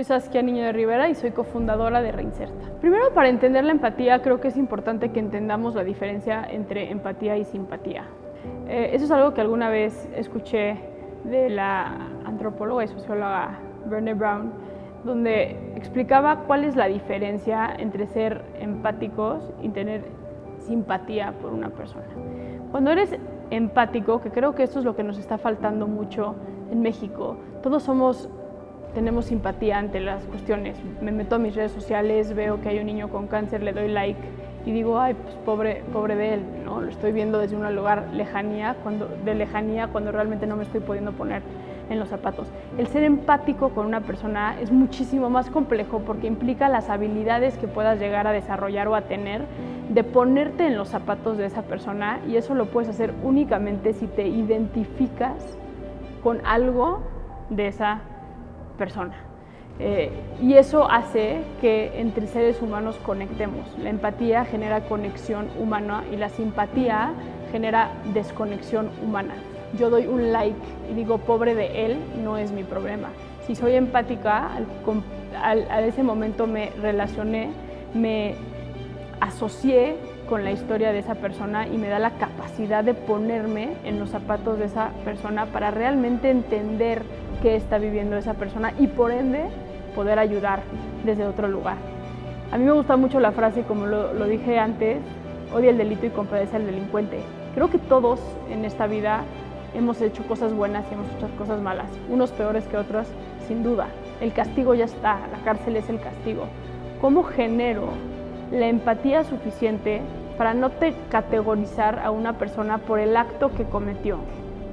Soy Saskia Niño de Rivera y soy cofundadora de Reinserta. Primero, para entender la empatía, creo que es importante que entendamos la diferencia entre empatía y simpatía. Eso es algo que alguna vez escuché de la antropóloga y socióloga Brené Brown, donde explicaba cuál es la diferencia entre ser empáticos y tener simpatía por una persona. Cuando eres empático, que creo que esto es lo que nos está faltando mucho en México, todos tenemos simpatía ante las cuestiones. Me meto a mis redes sociales, veo que hay un niño con cáncer, le doy like y digo, ay, pues pobre de él, ¿no? Lo estoy viendo desde un lugar de lejanía cuando realmente no me estoy pudiendo poner en los zapatos. El ser empático con una persona es muchísimo más complejo porque implica las habilidades que puedas llegar a desarrollar o a tener de ponerte en los zapatos de esa persona, y eso lo puedes hacer únicamente si te identificas con algo de esa persona. Y eso hace que entre seres humanos conectemos. La empatía genera conexión humana y la simpatía genera desconexión humana. Yo doy un like y digo, pobre de él, no es mi problema. Si soy empática, a ese momento me relacioné, me asocié con la historia de esa persona y me da la capacidad de ponerme en los zapatos de esa persona para realmente entender qué está viviendo esa persona y por ende poder ayudar desde otro lugar. A mí me gusta mucho la frase, como lo dije antes, odia el delito y compadece al delincuente. Creo que todos en esta vida hemos hecho cosas buenas y hemos hecho cosas malas, unos peores que otros, sin duda. El castigo ya está, la cárcel es el castigo. ¿Cómo genero la empatía suficiente para no categorizar a una persona por el acto que cometió?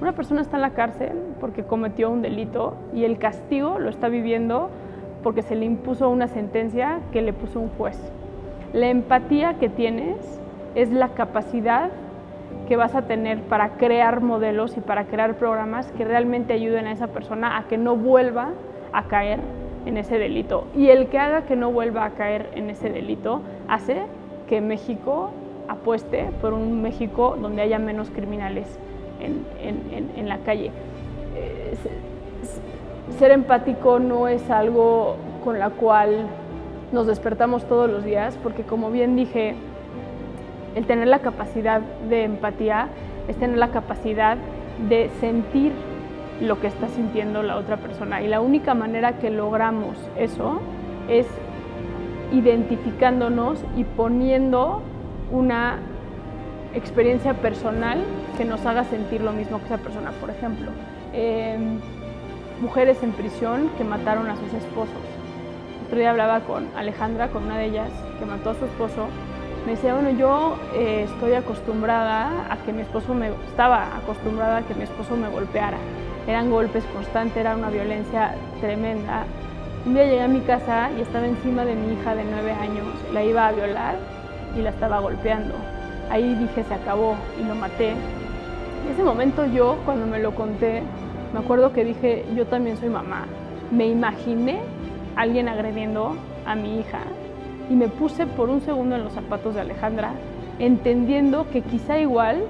Una persona está en la cárcel porque cometió un delito y el castigo lo está viviendo porque se le impuso una sentencia que le puso un juez. La empatía que tienes es la capacidad que vas a tener para crear modelos y para crear programas que realmente ayuden a esa persona a que no vuelva a caer en ese delito. Y el que haga que no vuelva a caer en ese delito hace que México apueste por un México donde haya menos criminales en la calle. Ser empático no es algo con la cual nos despertamos todos los días, porque como bien dije, el tener la capacidad de empatía es tener la capacidad de sentir lo que está sintiendo la otra persona, y la única manera que logramos eso es identificándonos y poniendo una experiencia personal que nos haga sentir lo mismo que esa persona. Por ejemplo, mujeres en prisión que mataron a sus esposos. Otro día hablaba con Alejandra, con una de ellas que mató a su esposo. Me decía, bueno, yo estaba acostumbrada a que mi esposo me golpeara. Eran golpes constantes, era una violencia tremenda. Un día llegué a mi casa y estaba encima de mi hija de 9 años, la iba a violar y la estaba golpeando. Ahí dije, se acabó, y lo maté. En ese momento yo, cuando me lo conté, me acuerdo que dije, yo también soy mamá. Me imaginé a alguien agrediendo a mi hija y me puse por un segundo en los zapatos de Alejandra, entendiendo que quizá igual,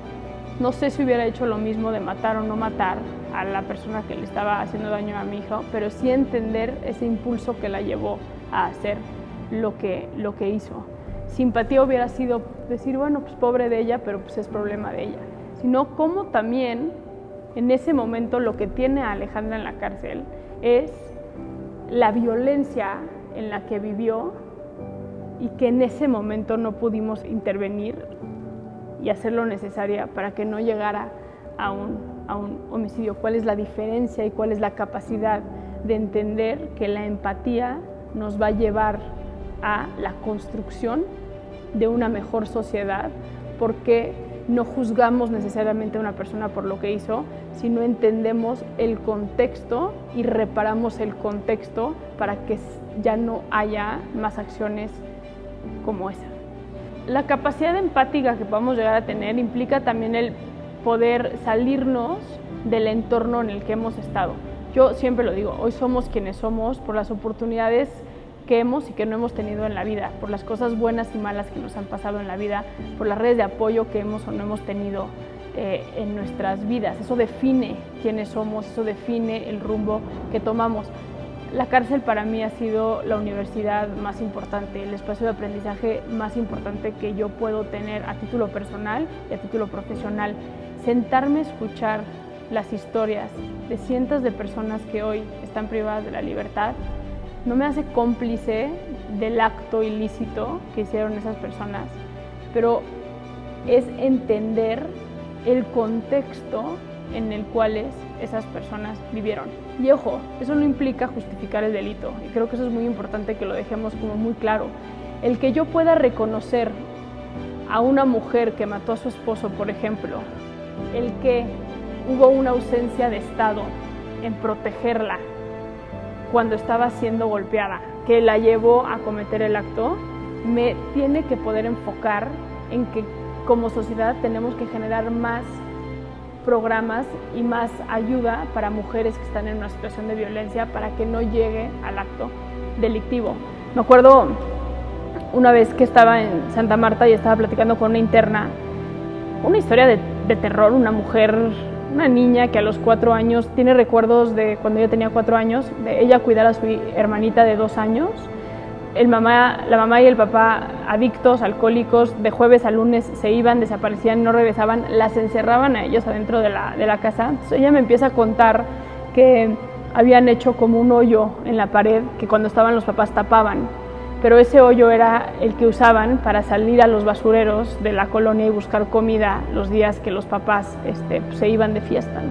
no sé si hubiera hecho lo mismo de matar o no matar a la persona que le estaba haciendo daño a mi hija, pero sí entender ese impulso que la llevó a hacer lo que hizo. Simpatía hubiera sido decir, bueno, pues pobre de ella, pero pues es problema de ella. Sino como también en ese momento lo que tiene a Alejandra en la cárcel es la violencia en la que vivió y que en ese momento no pudimos intervenir y hacer lo necesario para que no llegara a un homicidio. ¿Cuál es la diferencia y cuál es la capacidad de entender que la empatía nos va a llevar a la construcción de una mejor sociedad? Porque no juzgamos necesariamente a una persona por lo que hizo, sino entendemos el contexto y reparamos el contexto para que ya no haya más acciones como esa. La capacidad empática que podamos llegar a tener implica también el poder salirnos del entorno en el que hemos estado. Yo siempre lo digo, hoy somos quienes somos por las oportunidades que hemos y que no hemos tenido en la vida, por las cosas buenas y malas que nos han pasado en la vida, por las redes de apoyo que hemos o no hemos tenido en nuestras vidas. Eso define quiénes somos, eso define el rumbo que tomamos. La cárcel para mí ha sido la universidad más importante, el espacio de aprendizaje más importante que yo puedo tener a título personal y a título profesional. Sentarme a escuchar las historias de cientos de personas que hoy están privadas de la libertad no me hace cómplice del acto ilícito que hicieron esas personas, pero es entender el contexto en el cual esas personas vivieron. Y ojo, eso no implica justificar el delito, y creo que eso es muy importante que lo dejemos como muy claro. El que yo pueda reconocer a una mujer que mató a su esposo, por ejemplo, el que hubo una ausencia de Estado en protegerla cuando estaba siendo golpeada, que la llevó a cometer el acto, me tiene que poder enfocar en que como sociedad tenemos que generar más programas y más ayuda para mujeres que están en una situación de violencia para que no llegue al acto delictivo. Me acuerdo una vez que estaba en Santa Marta y estaba platicando con una interna, una historia de terror, una mujer, una niña que a los 4 años tiene recuerdos de cuando ella tenía 4 años, de ella cuidar a su hermanita de 2 años. La mamá y el papá adictos, alcohólicos, de jueves a lunes se iban, desaparecían, no regresaban, las encerraban a ellos adentro de la casa. Entonces ella me empieza a contar que habían hecho como un hoyo en la pared que cuando estaban los papás tapaban, pero ese hoyo era el que usaban para salir a los basureros de la colonia y buscar comida los días que los papás se iban de fiesta.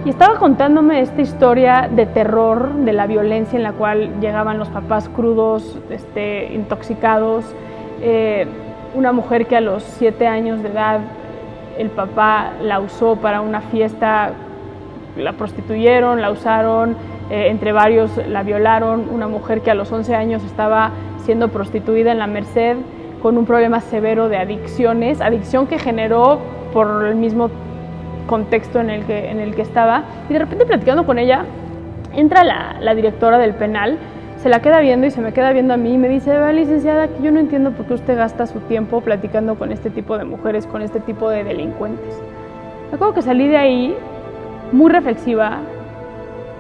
Y estaba contándome esta historia de terror, de la violencia en la cual llegaban los papás crudos, intoxicados, una mujer que a los 7 años de edad el papá la usó para una fiesta, la prostituyeron, la usaron, entre varios la violaron, una mujer que a los 11 años estaba siendo prostituida en la Merced con un problema severo de adicciones, adicción que generó por el mismo contexto en el que estaba, y de repente platicando con ella, entra la directora del penal, se la queda viendo y se me queda viendo a mí y me dice: licenciada, que yo no entiendo por qué usted gasta su tiempo platicando con este tipo de mujeres, con este tipo de delincuentes. Me acuerdo que salí de ahí muy reflexiva,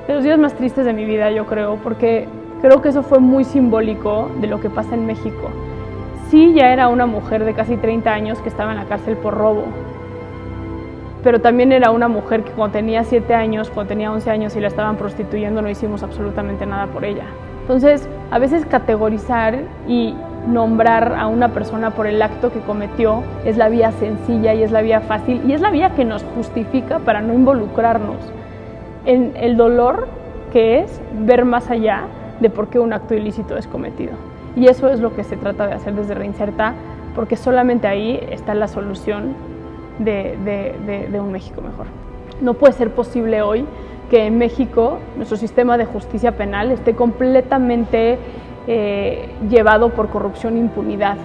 de los días más tristes de mi vida, yo creo, porque creo que eso fue muy simbólico de lo que pasa en México. Sí, ya era una mujer de casi 30 años que estaba en la cárcel por robo, pero también era una mujer que cuando tenía 7 años, cuando tenía 11 años y la estaban prostituyendo, no hicimos absolutamente nada por ella. Entonces, a veces categorizar y nombrar a una persona por el acto que cometió es la vía sencilla y es la vía fácil y es la vía que nos justifica para no involucrarnos en el dolor que es ver más allá de por qué un acto ilícito es cometido. Y eso es lo que se trata de hacer desde Reinserta, porque solamente ahí está la solución de un México mejor. No puede ser posible hoy que en México nuestro sistema de justicia penal esté completamente llevado por corrupción e impunidad,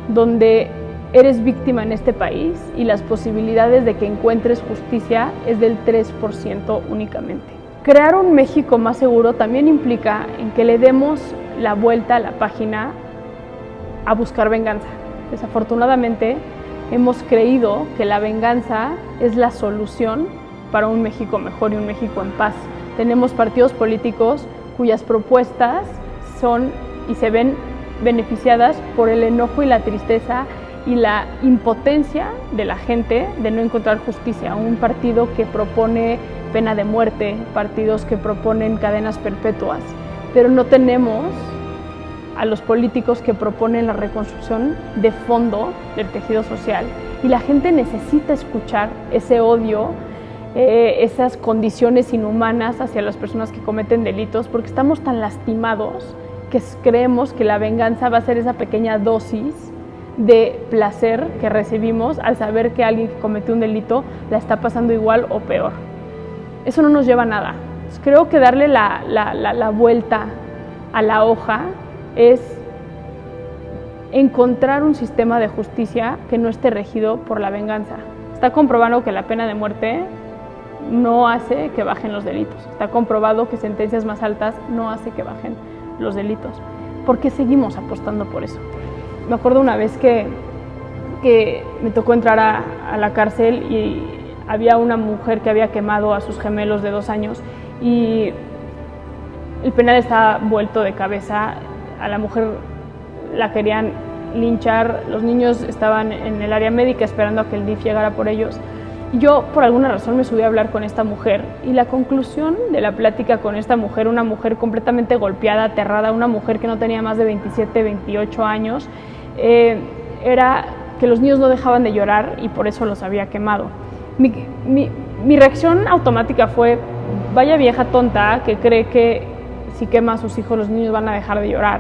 donde eres víctima en este país y las posibilidades de que encuentres justicia es del 3% únicamente. Crear un México más seguro también implica en que le demos la vuelta a la página a buscar venganza. Desafortunadamente, hemos creído que la venganza es la solución para un México mejor y un México en paz. Tenemos partidos políticos cuyas propuestas son y se ven beneficiadas por el enojo y la tristeza y la impotencia de la gente de no encontrar justicia. Un partido que propone pena de muerte, partidos que proponen cadenas perpetuas, pero no tenemos a los políticos que proponen la reconstrucción de fondo del tejido social. Y la gente necesita escuchar ese odio, esas condiciones inhumanas hacia las personas que cometen delitos, porque estamos tan lastimados que creemos que la venganza va a ser esa pequeña dosis de placer que recibimos al saber que alguien que cometió un delito la está pasando igual o peor. Eso no nos lleva a nada. Creo que darle la vuelta a la hoja es encontrar un sistema de justicia que no esté regido por la venganza. Está comprobado que la pena de muerte no hace que bajen los delitos. Está comprobado que sentencias más altas no hace que bajen los delitos. ¿Por qué seguimos apostando por eso? Me acuerdo una vez que me tocó entrar a la cárcel y había una mujer que había quemado a sus gemelos de 2 años y El penal estaba vuelto de cabeza, a la mujer la querían linchar, los niños estaban en el área médica esperando a que el DIF llegara por ellos. Yo, por alguna razón, me subí a hablar con esta mujer y la conclusión de la plática con esta mujer, una mujer completamente golpeada, aterrada, una mujer que no tenía más de 27, 28 años, era que los niños no dejaban de llorar y por eso los había quemado. Mi reacción automática fue, vaya vieja tonta que cree que si quema a sus hijos los niños van a dejar de llorar.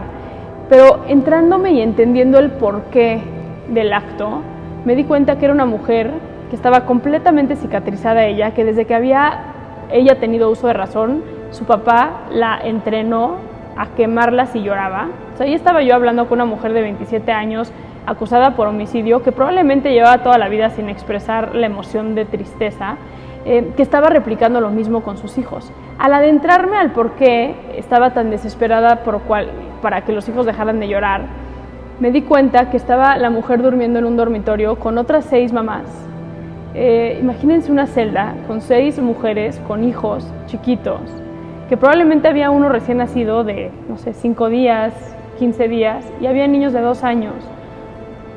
Pero entrándome y entendiendo el porqué del acto, me di cuenta que era una mujer que estaba completamente cicatrizada ella, que desde que había ella tenido uso de razón, su papá la entrenó a quemarla si lloraba. O sea, ahí estaba yo hablando con una mujer de 27 años acusada por homicidio, que probablemente llevaba toda la vida sin expresar la emoción de tristeza, que estaba replicando lo mismo con sus hijos. Al adentrarme al por qué estaba tan desesperada para que los hijos dejaran de llorar, me di cuenta que estaba la mujer durmiendo en un dormitorio con otras 6 mamás. Imagínense una celda con 6 mujeres con hijos chiquitos, que probablemente había uno recién nacido de, no sé, 5 días, 15 días, y había niños de 2 años,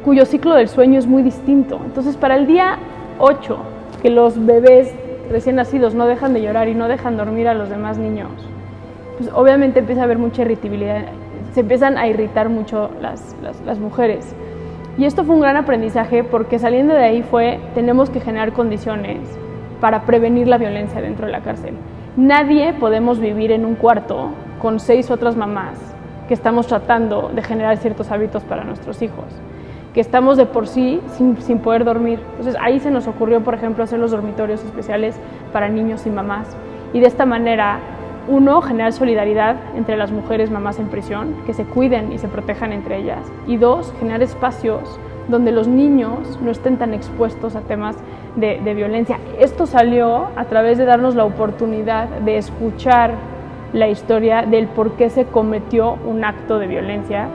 cuyo ciclo del sueño es muy distinto. Entonces, para el día 8, que los bebés recién nacidos no dejan de llorar y no dejan dormir a los demás niños, pues obviamente empieza a haber mucha irritabilidad, se empiezan a irritar mucho las mujeres. Y esto fue un gran aprendizaje porque saliendo de ahí tenemos que generar condiciones para prevenir la violencia dentro de la cárcel. Nadie podemos vivir en un cuarto con 6 otras mamás que estamos tratando de generar ciertos hábitos para nuestros hijos, que estamos de por sí sin poder dormir. Entonces ahí se nos ocurrió, por ejemplo, hacer los dormitorios especiales para niños y mamás. Y de esta manera, 1, generar solidaridad entre las mujeres mamás en prisión, que se cuiden y se protejan entre ellas. Y 2, generar espacios donde los niños no estén tan expuestos a temas de violencia. Esto salió a través de darnos la oportunidad de escuchar la historia del por qué se cometió un acto de violencia.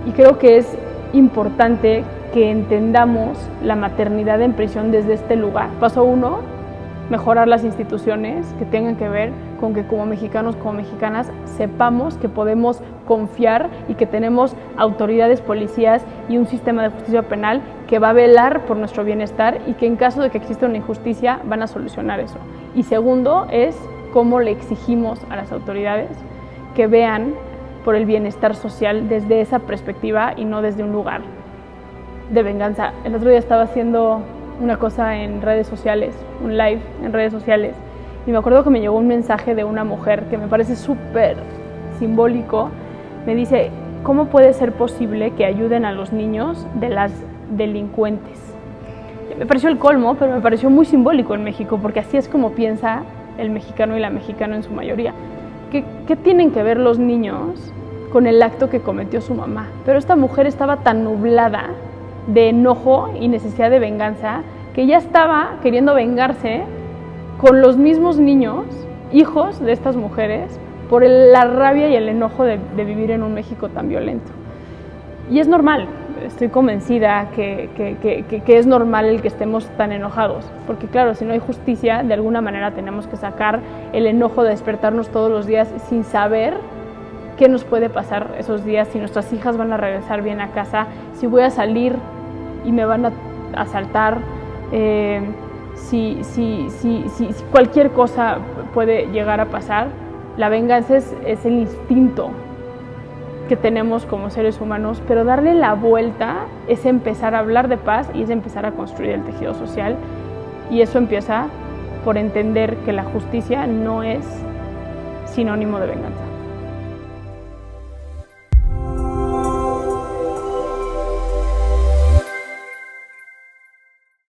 Y creo que es importante que entendamos la maternidad en prisión desde este lugar. Paso 1, mejorar las instituciones que tengan que ver con que como mexicanos, como mexicanas, sepamos que podemos confiar y que tenemos autoridades, policías y un sistema de justicia penal que va a velar por nuestro bienestar y que en caso de que exista una injusticia van a solucionar eso. Y segundo es cómo le exigimos a las autoridades que vean por el bienestar social desde esa perspectiva y no desde un lugar de venganza. El otro día estaba haciendo una cosa en redes sociales, un live en redes sociales, y me acuerdo que me llegó un mensaje de una mujer que me parece súper simbólico. Me dice, ¿cómo puede ser posible que ayuden a los niños de las delincuentes? Me pareció el colmo, pero me pareció muy simbólico en México, porque así es como piensa el mexicano y la mexicana en su mayoría. ¿Qué tienen que ver los niños con el acto que cometió su mamá? Pero esta mujer estaba tan nublada de enojo y necesidad de venganza que ya estaba queriendo vengarse con los mismos niños, hijos de estas mujeres, por la rabia y el enojo de vivir en un México tan violento. Y es normal, estoy convencida que es normal el que estemos tan enojados, porque claro, si no hay justicia, de alguna manera tenemos que sacar el enojo de despertarnos todos los días sin saber qué nos puede pasar esos días, si nuestras hijas van a regresar bien a casa, si voy a salir y me van a asaltar, si cualquier cosa puede llegar a pasar. La venganza es el instinto que tenemos como seres humanos, pero darle la vuelta es empezar a hablar de paz y es empezar a construir el tejido social, y eso empieza por entender que la justicia no es sinónimo de venganza.